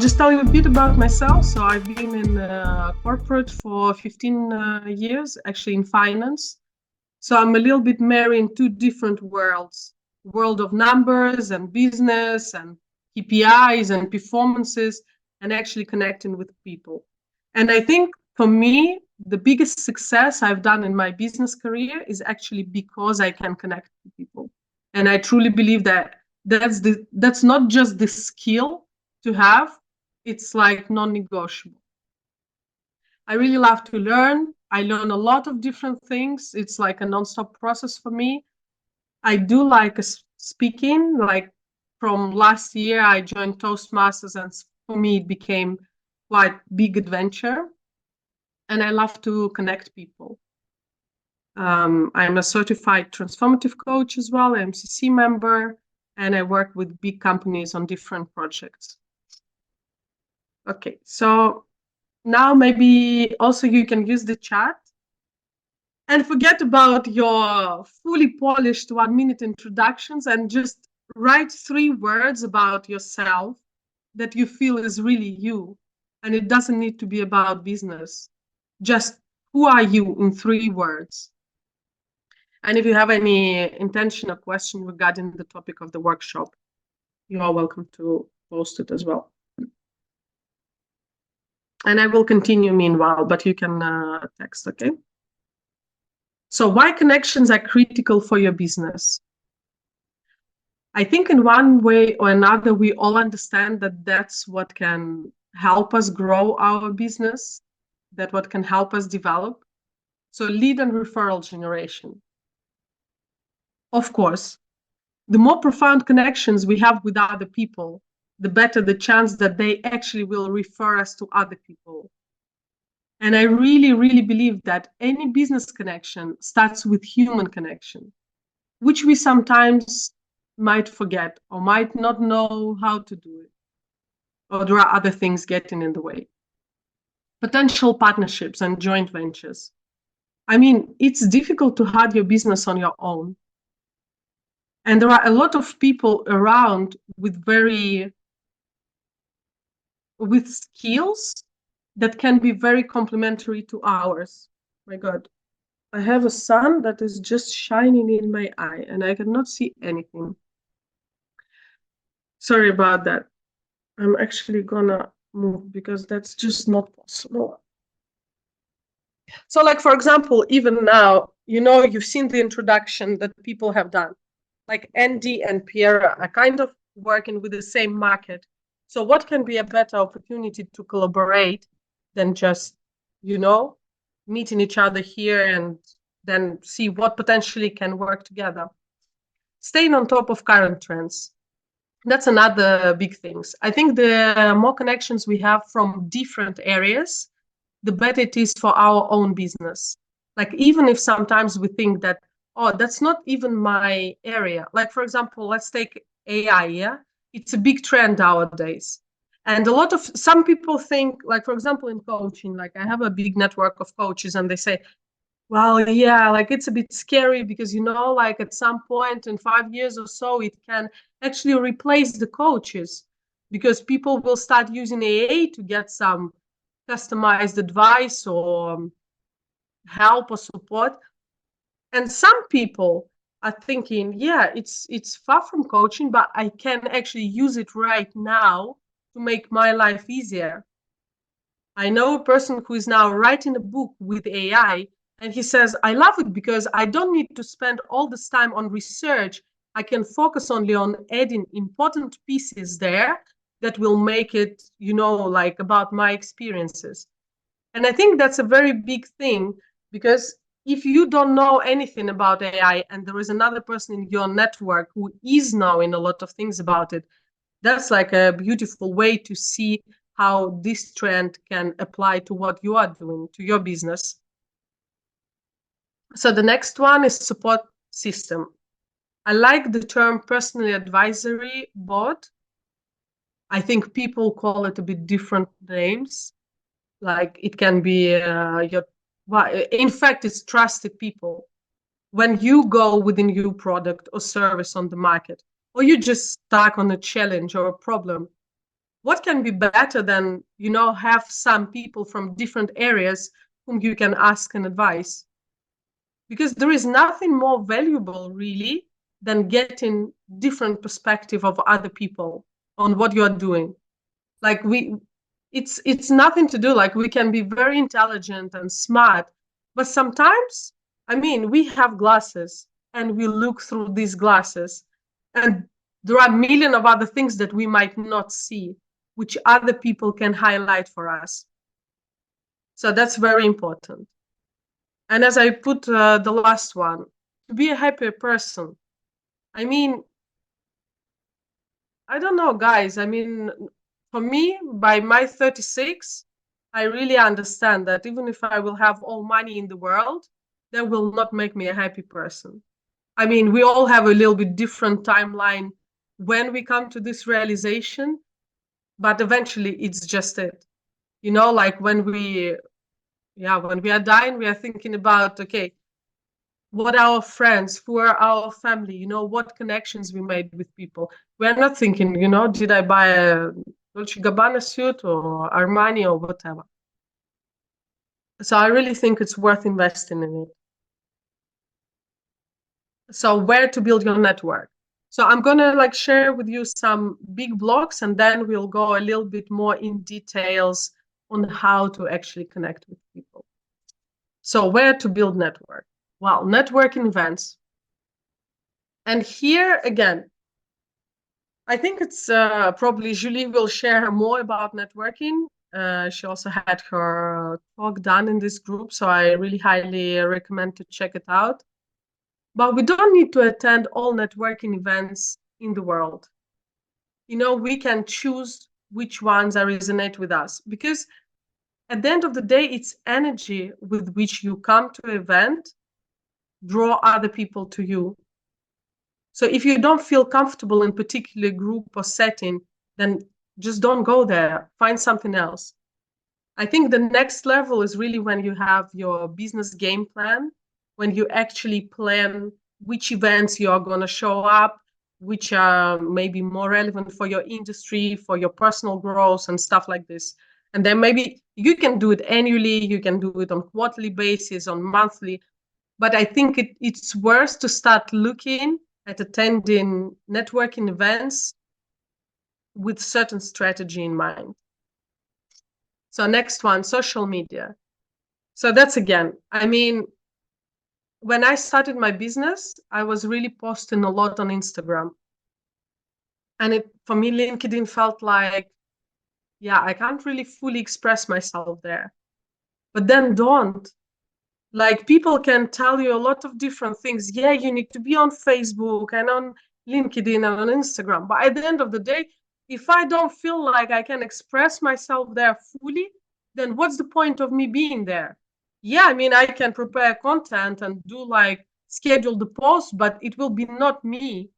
just tell you a bit about myself. So I've been in corporate for 15 years, actually in finance. So I'm a little bit marrying two different worlds, world of numbers and business and KPIs and performances, and actually connecting with people. And I think for me, the biggest success I've done in my business career is actually because I can connect with people. And I truly believe that that's not just the skill to have, it's like non-negotiable. I really love to learn. I learn a lot of different things. It's like a non-stop process for me. I do like speaking. Like from last year, I joined Toastmasters, and for me, it became quite big adventure. And I love to connect people. I'm a certified transformative coach as well, MCC member, and I work with big companies on different projects. Okay, so now maybe also you can use the chat and forget about your fully polished 1 minute introductions and just write 3 words about yourself that you feel is really you. And it doesn't need to be about business. Just who are you in 3 words? And if you have any intention or question regarding the topic of the workshop, you are welcome to post it as well. And I will continue meanwhile, but you can text, okay? So why connections are critical for your business? I think in one way or another, we all understand that that's what can help us grow our business, that what can help us develop. So lead and referral generation. Of course, the more profound connections we have with other people, the better the chance that they actually will refer us to other people. And I really, really believe that any business connection starts with human connection, which we sometimes might forget or might not know how to do it. Or there are other things getting in the way. Potential partnerships and joint ventures. I mean, it's difficult to have your business on your own. And there are a lot of people around with skills that can be very complementary to ours. My God, I have a sun that is just shining in my eye and I cannot see anything. Sorry about that. I'm actually gonna move because that's just not possible. So like, for example, even now, you've seen the introduction that people have done. Like Andy and Pierre are kind of working with the same market. So what can be a better opportunity to collaborate than just, meeting each other here and then see what potentially can work together. Staying on top of current trends. That's another big thing. I think the more connections we have from different areas, the better it is for our own business. Like even if sometimes we think that, oh, that's not even my area. Like, for example, let's take AI, yeah? It's a big trend nowadays. And some people think, like, for example, in coaching, like I have a big network of coaches and they say, well, yeah, like it's a bit scary because, like at some point in 5 years or so, it can actually replace the coaches because people will start using AA to get some customized advice or help or support. And some people are thinking, yeah, it's far from coaching, but I can actually use it right now to make my life easier. I know a person who is now writing a book with AI, and he says, I love it because I don't need to spend all this time on research. I can focus only on adding important pieces there that will make it, like about my experiences. And I think that's a very big thing because if you don't know anything about AI and there is another person in your network who is knowing a lot of things about it, that's like a beautiful way to see how this trend can apply to what you are doing, to your business. So the next one is support system. I like the term personal advisory board. I think people call it a bit different names. Like it can be in fact, it's trusted people. When you go with a new product or service on the market, or you're just stuck on a challenge or a problem, what can be better than, have some people from different areas whom you can ask an advice? Because there is nothing more valuable really than getting different perspective of other people on what you're doing. Like it's nothing to do, like we can be very intelligent and smart, but sometimes, I mean, we have glasses and we look through these glasses, and there are a million of other things that we might not see, which other people can highlight for us. So that's very important. And as I put the last one, to be a happier person. I mean, I don't know, guys. I mean, for me, by my 36, I really understand that even if I will have all money in the world, that will not make me a happy person. I mean, we all have a little bit different timeline when we come to this realization, but eventually it's just it. Like when we are dying, we are thinking about, okay, what are our friends, who are our family, what connections we made with people. We're not thinking, did I buy a Dolce Gabbana suit or Armani or whatever. So I really think it's worth investing in it. So where to build your network? So I'm gonna like share with you some big blocks, and then we'll go a little bit more in details on how to actually connect with people. So where to build network? Well, networking events. And here again, I think it's probably Julie will share more about networking. She also had her talk done in this group, so I really highly recommend to check it out. But we don't need to attend all networking events in the world. We can choose which ones resonate with us, because at the end of the day, it's energy with which you come to an event, draw other people to you. So if you don't feel comfortable in a particular group or setting, then just don't go there. Find something else. I think the next level is really when you have your business game plan, when you actually plan which events you are going to show up, which are maybe more relevant for your industry, for your personal growth and stuff like this. And then maybe you can do it annually, you can do it on quarterly basis, on monthly. But I think it's worth to start looking at attending networking events with certain strategy in mind. So next one, social media. So that's again, I mean, when I started my business, I was really posting a lot on Instagram. And for me, LinkedIn felt like, yeah, I can't really fully express myself there. But then don't. Like people can tell you a lot of different things. Yeah, you need to be on Facebook and on LinkedIn and on Instagram. But at the end of the day, if I don't feel like I can express myself there fully, then what's the point of me being there? Yeah, I mean, I can prepare content and do like schedule the post, but it will be not me.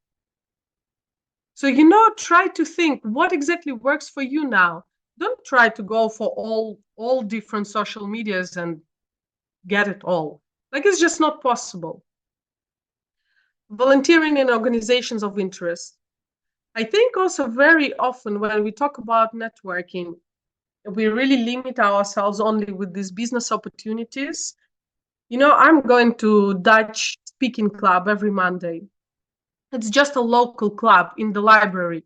So, try to think what exactly works for you now. Don't try to go for all different social medias and get it all. Like it's just not possible. Volunteering in organizations of interest. I think also very often when we talk about networking, we really limit ourselves only with these business opportunities. I'm going to Dutch speaking club every Monday. It's just a local club in the library.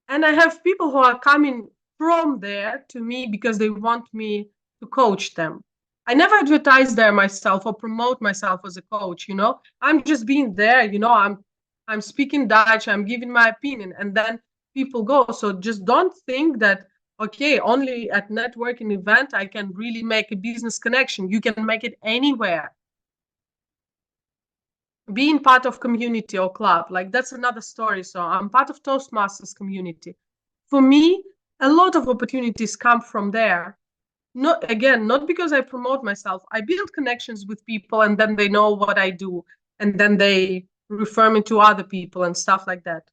And I have people who are coming from there to me because they want me to coach them. I never advertise there myself or promote myself as a coach, I'm just being there, I'm speaking Dutch, I'm giving my opinion, and then people go. So just don't think that, okay, only at networking event I can really make a business connection. You can make it anywhere. Being part of community or club, like that's another story. So I'm part of Toastmasters community. For me, a lot of opportunities come from there. Not because I promote myself. I build connections with people and then they know what I do. And then they refer me to other people and stuff like that.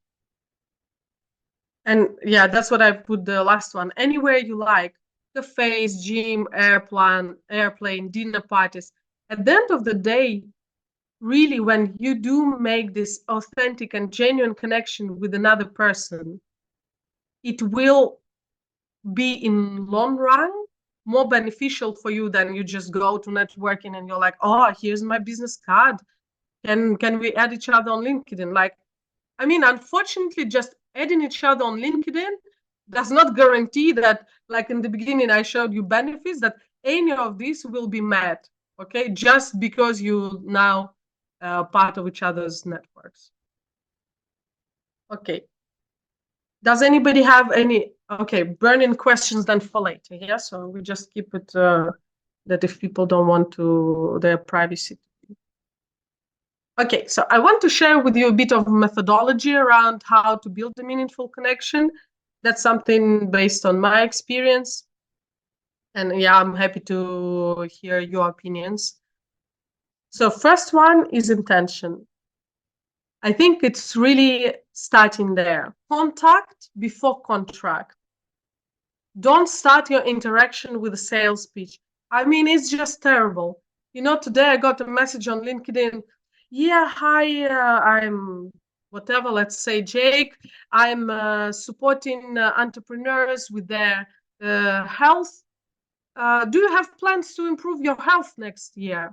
And yeah, that's what I put the last one. Anywhere you like, cafes, gym, airplane, dinner parties. At the end of the day, really, when you do make this authentic and genuine connection with another person, it will be in long run more beneficial for you than you just go to networking and you're like, oh, here's my business card. Can we add each other on LinkedIn? Like, I mean, unfortunately, just adding each other on LinkedIn does not guarantee that, like in the beginning, I showed you benefits, that any of these will be met, okay? Just because you now part of each other's networks. Okay. Does anybody have any, okay, burning questions then for later? Yeah, so we just keep it that if people don't want to, their privacy. Okay, so I want to share with you a bit of methodology around how to build a meaningful connection. That's something based on my experience. And yeah, I'm happy to hear your opinions. So first one is intention. I think it's really starting there. Contact before contract. Don't start your interaction with a sales pitch. I mean, it's just terrible. You know, today I got a message on LinkedIn. Yeah, hi, I'm whatever, let's say Jake. I'm supporting entrepreneurs with their health. Do you have plans to improve your health next year?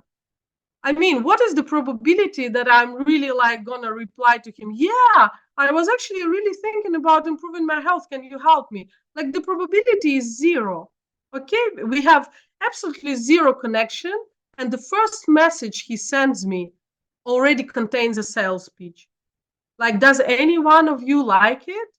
I mean, what is the probability that I'm really like gonna reply to him? Yeah, I was actually really thinking about improving my health. Can you help me? Like the probability is zero. Okay, we have absolutely zero connection. And the first message he sends me already contains a sales pitch. Like, does any one of you like it?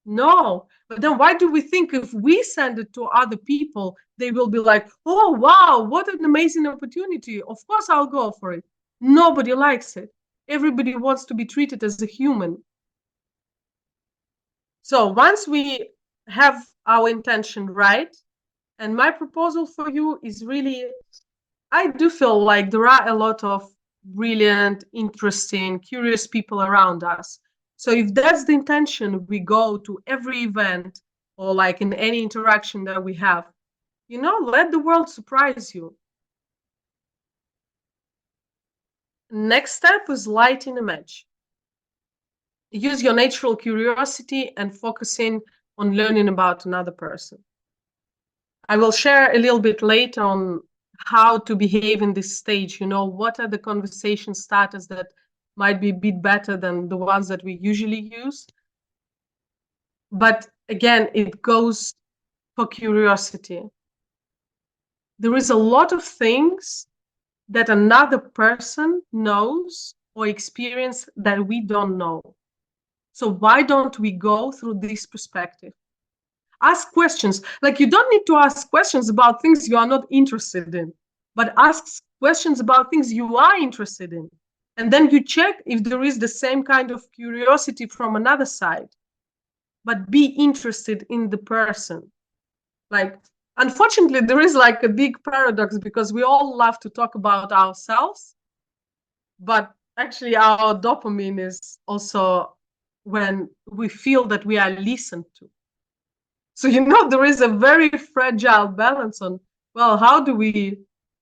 No. But then why do we think if we send it to other people, they will be like, oh, wow, what an amazing opportunity. Of course, I'll go for it. Nobody likes it. Everybody wants to be treated as a human. So once we have our intention right, and my proposal for you is really, I do feel like there are a lot of brilliant, interesting, curious people around us. So if that's the intention, we go to every event or like in any interaction that we have, you know, let the world surprise you. Next step is lighting a match. Use your natural curiosity and focusing on learning about another person. I will share a little bit later on how to behave in this stage. You know, what are the conversation starters that might be a bit better than the ones that we usually use. But again, it goes for curiosity. There is a lot of things that another person knows or experience that we don't know. So why don't we go through this perspective? Ask questions. Like, you don't need to ask questions about things you are not interested in, but ask questions about things you are interested in. And then you check if there is the same kind of curiosity from another side, but be interested in the person. Like, unfortunately, there is like a big paradox because we all love to talk about ourselves, but actually our dopamine is also when we feel that we are listened to. So, you know, there is a very fragile balance on, well, how do we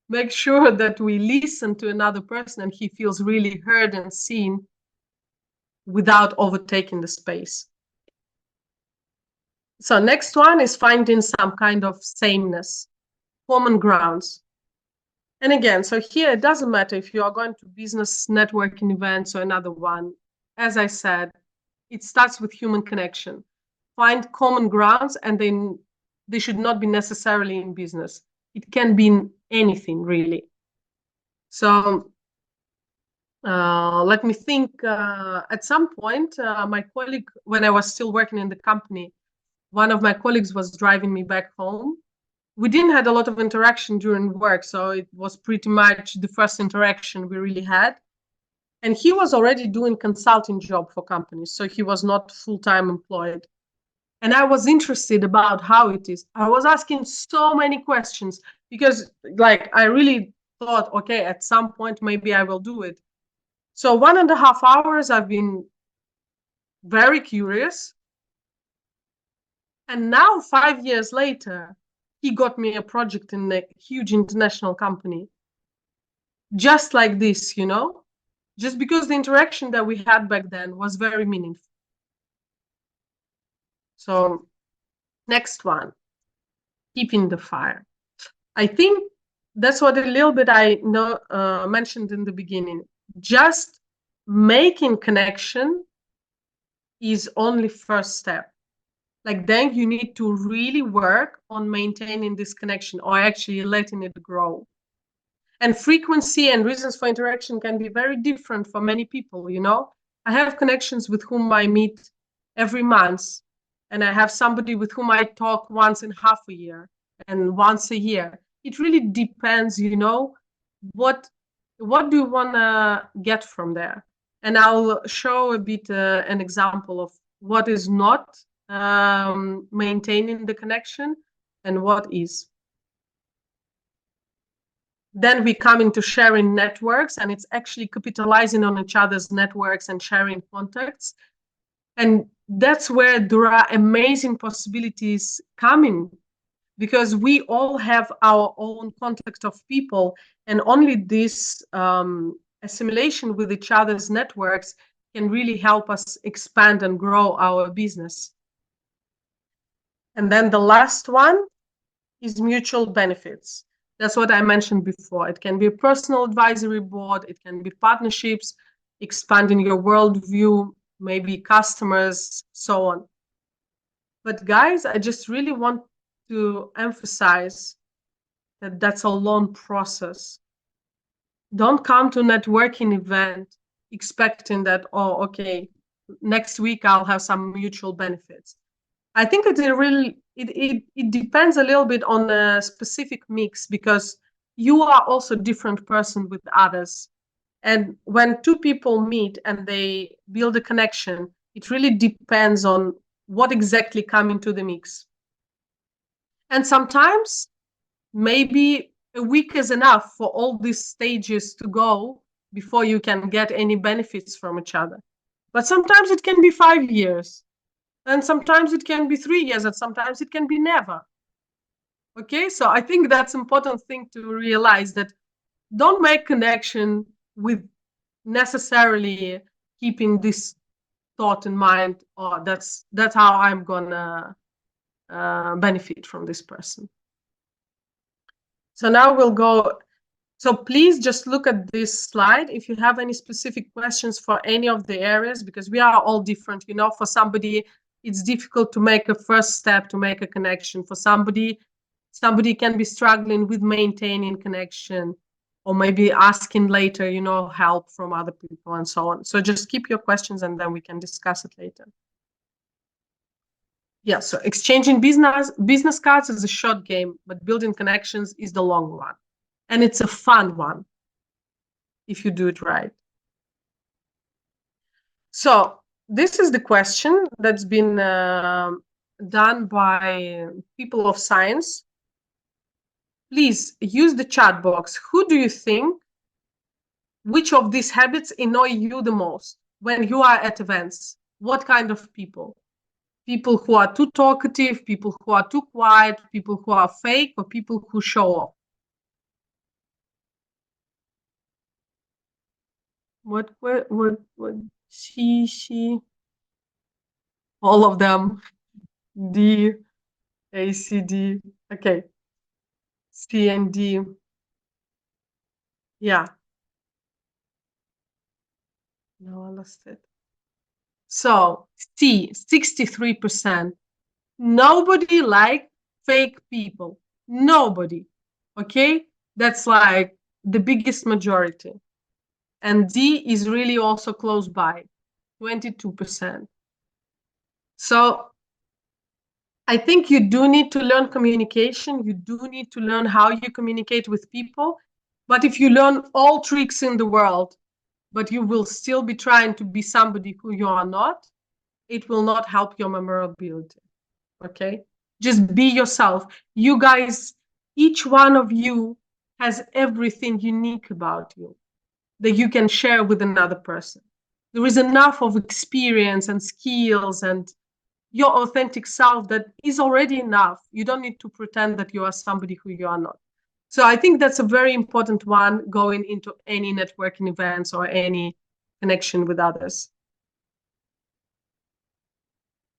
make sure that we listen to another person and he feels really heard and seen without overtaking the space? So next one is finding some kind of sameness, common grounds. And again, so here it doesn't matter if you are going to business networking events or another one. As I said, it starts with human connection. Find common grounds, and then they should not be necessarily in business. It can be in anything, really. So let me think. At some point, my colleague, when I was still working in the company, one of my colleagues was driving me back home. We didn't had a lot of interaction during work, so it was pretty much the first interaction we really had. And he was already doing consulting job for companies, so he was not full-time employed. And I was interested about how it is. I was asking so many questions because, like, I really thought, okay, at some point maybe I will do it. So 1.5 hours, I've been very curious. And now 5 years later, he got me a project in a huge international company. Just like this, you know, just because the interaction that we had back then was very meaningful. So next one, keeping the fire. I think that's what a little bit I know mentioned in the beginning. Just making connection is only first step. Like then you need to really work on maintaining this connection or actually letting it grow. And frequency and reasons for interaction can be very different for many people, you know. I have connections with whom I meet every month, and I have somebody with whom I talk once in half a year and once a year. It really depends, you know, what what do you want to get from there. And I'll show a bit an example of what is not maintaining the connection and what is. Then we come into sharing networks, and it's actually capitalizing on each other's networks and sharing contacts. And that's where there are amazing possibilities coming, because we all have our own contact of people, and only this assimilation with each other's networks can really help us expand and grow our business. And then the last one is mutual benefits. That's what I mentioned before. It can be a personal advisory board, it can be partnerships, expanding your worldview, maybe customers, so on. But guys, I just really want to emphasize that that's a long process. Don't come to a networking event expecting that, oh, okay, next week I'll have some mutual benefits. I think it depends a little bit on a specific mix, because you are also a different person with others. And when two people meet and they build a connection, it really depends on what exactly come into the mix. And sometimes maybe a week is enough for all these stages to go before you can get any benefits from each other. But sometimes it can be 5 years. And sometimes it can be 3 years, and sometimes it can be never. Okay, so I think that's important thing to realize, that don't make connection with necessarily keeping this thought in mind, or that's how I'm gonna benefit from this person. So now we'll go. So please just look at this slide if you have any specific questions for any of the areas, because we are all different. You know, for somebody, it's difficult to make a first step to make a connection. For somebody can be struggling with maintaining connection, or maybe asking later, you know, help from other people and so on. So just keep your questions and then we can discuss it later. Yeah, so exchanging business cards is a short game, but building connections is the long one. And it's a fun one if you do it right. So this is the question that's been done by people of science. Please use the chat box. Who do you think, which of these habits annoy you the most when you are at events? What kind of people? People who are too talkative, people who are too quiet, people who are fake, or people who show off? What, she, all of them. D, A, C, D. Okay. C and D. Yeah. No, I lost it. So C, 63%. Nobody like fake people. Nobody. Okay? That's like the biggest majority. And D is really also close by, 22%. So I think you do need to learn communication. You do need to learn how you communicate with people. But if you learn all tricks in the world, but you will still be trying to be somebody who you are not, it will not help your memorability. Okay? Just be yourself. You guys, each one of you has everything unique about you that you can share with another person. There is enough of experience and skills and your authentic self that is already enough. You don't need to pretend that you are somebody who you are not. So I think that's a very important one going into any networking events or any connection with others.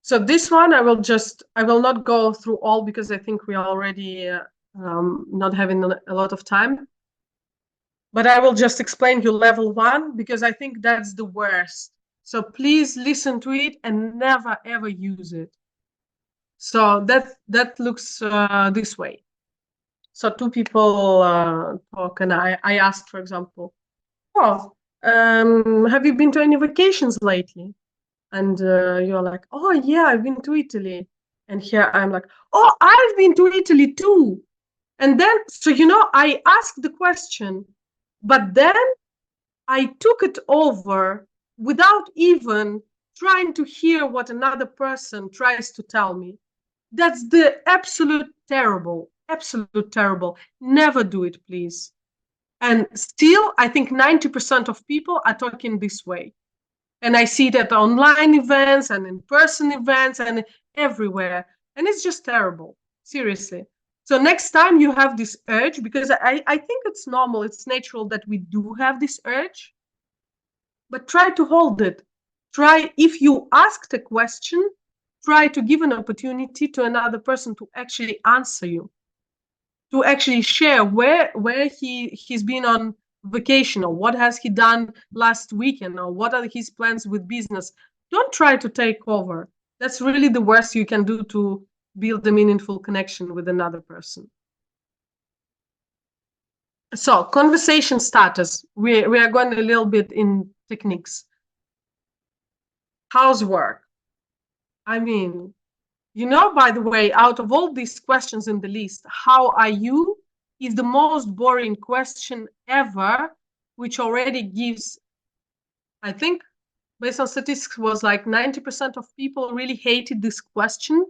So this one, I will not go through all because I think we are already not having a lot of time. But I will just explain you level one because I think that's the worst. So please listen to it and never ever use it. So that looks this way. So two people talk, and I asked, for example, oh, have you been to any vacations lately? And you're like, oh yeah, I've been to Italy. And here I'm like, oh, I've been to Italy too. And then, so I asked the question, but then I took it over without even trying to hear what another person tries to tell me. That's the absolute terrible. Never do it, please. And still, I think 90% of people are talking this way. And I see that online events and in person events and everywhere. And it's just terrible. Seriously. So next time you have this urge, because I think it's normal, it's natural that we do have this urge, but try to hold it. Try, if you asked a question, try to give an opportunity to another person to actually answer you, to actually share where he's been on vacation, or what has he done last weekend, or what are his plans with business. Don't try to take over. That's really the worst you can do to build a meaningful connection with another person. So conversation starters, we are going a little bit in techniques. How's work? I mean, by the way, out of all these questions in the list, how are you is the most boring question ever, which already gives, I think, based on statistics, was like 90% of people really hated this question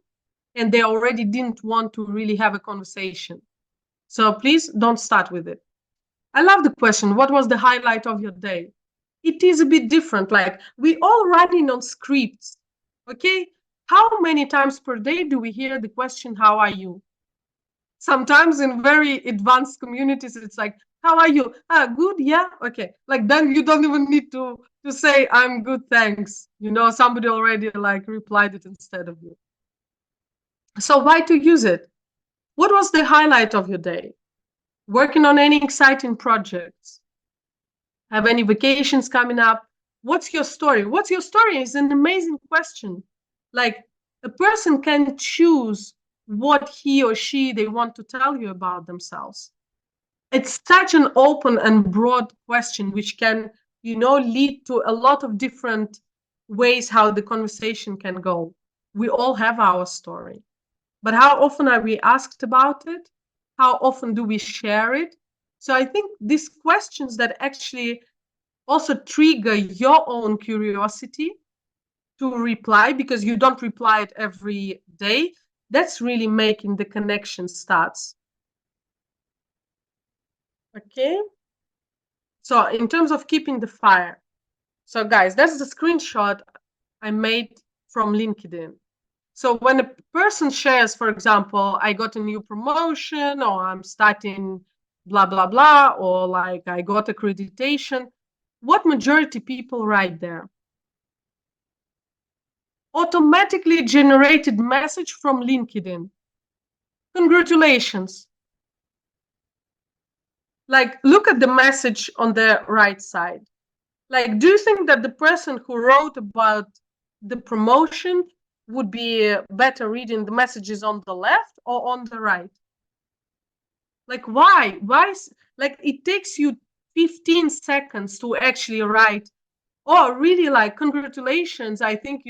and they already didn't want to really have a conversation. So please don't start with it. I love the question, what was the highlight of your day? It is a bit different. Like, we all running on scripts, okay? How many times per day do we hear the question, how are you? Sometimes in very advanced communities, it's like, how are you? Good, yeah, okay. Like, then you don't even need to say, I'm good, thanks. Somebody already like replied it instead of you. So why to use it? What was the highlight of your day? Working on any exciting projects? Have any vacations coming up? What's your story? What's your story is an amazing question. Like, a person can choose what he or she they want to tell you about themselves. It's such an open and broad question, which can, lead to a lot of different ways how the conversation can go. We all have our story. But how often are we asked about it? How often do we share it? So I think these questions that actually also trigger your own curiosity to reply, because you don't reply it every day, that's really making the connection starts. Okay. So in terms of keeping the fire. So guys, that's the screenshot I made from LinkedIn. So when a person shares, for example, I got a new promotion, or I'm starting blah, blah, blah, or like I got accreditation, what majority people write there? Automatically generated message from LinkedIn. Congratulations. Like, look at the message on the right side. Like, do you think that the person who wrote about the promotion would be better reading the messages on the left or on the right? Like, why? Like, it takes you 15 seconds to actually write, oh, really, like, congratulations. I think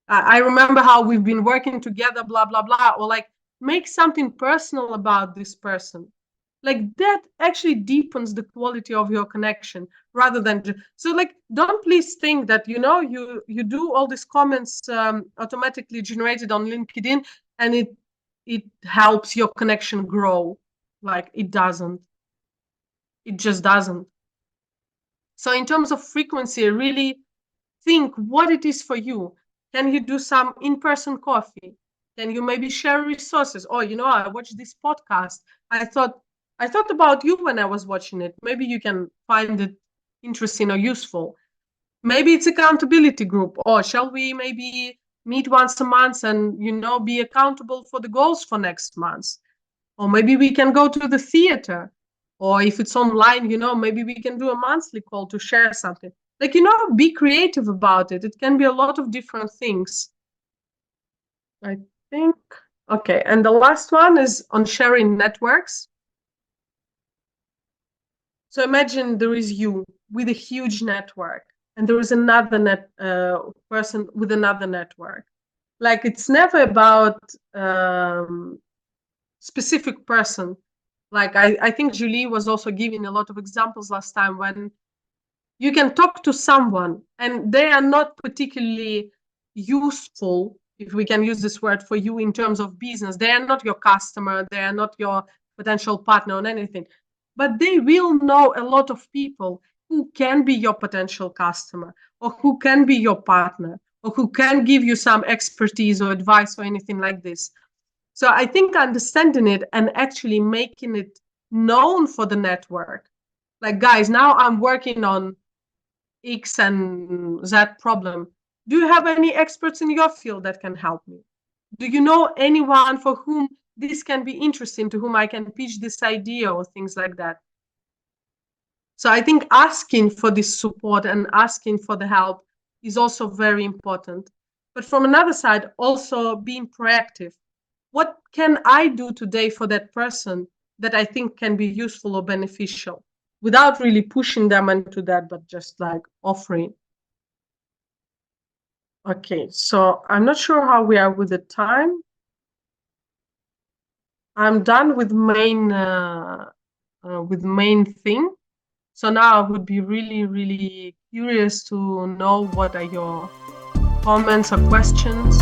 I remember how we've been working together, blah, blah, blah. Or like, make something personal about this person. Like, that actually deepens the quality of your connection rather than so like, don't please think that you do all these comments automatically generated on LinkedIn and it helps your connection grow. Like, it doesn't. It just doesn't. So in terms of frequency, really think what it is for you. Can you do some in-person coffee? Can you maybe share resources? Oh, I watched this podcast. I thought about you when I was watching it. Maybe you can find it interesting or useful. Maybe it's accountability group. Or shall we maybe meet once a month and, be accountable for the goals for next month. Or maybe we can go to the theater. Or if it's online, maybe we can do a monthly call to share something. Like, be creative about it. It can be a lot of different things. I think. Okay. And the last one is on sharing networks. So imagine there is you with a huge network, and there is another person with another network. Like, it's never about specific person. Like, I think Julie was also giving a lot of examples last time when you can talk to someone and they are not particularly useful, if we can use this word, for you in terms of business. They are not your customer, they are not your potential partner on anything, but they will know a lot of people who can be your potential customer, or who can be your partner, or who can give you some expertise or advice or anything like this. So I think understanding it and actually making it known for the network, like, guys, now I'm working on X and Z problem. Do you have any experts in your field that can help me? Do you know anyone for whom this can be interesting, to whom I can pitch this idea or things like that? So I think asking for this support and asking for the help is also very important. But from another side, also being proactive. What can I do today for that person that I think can be useful or beneficial, without really pushing them into that, but just like offering? Okay, so I'm not sure how we are with the time. I'm done with main thing. So now I would be really, really curious to know what are your comments or questions.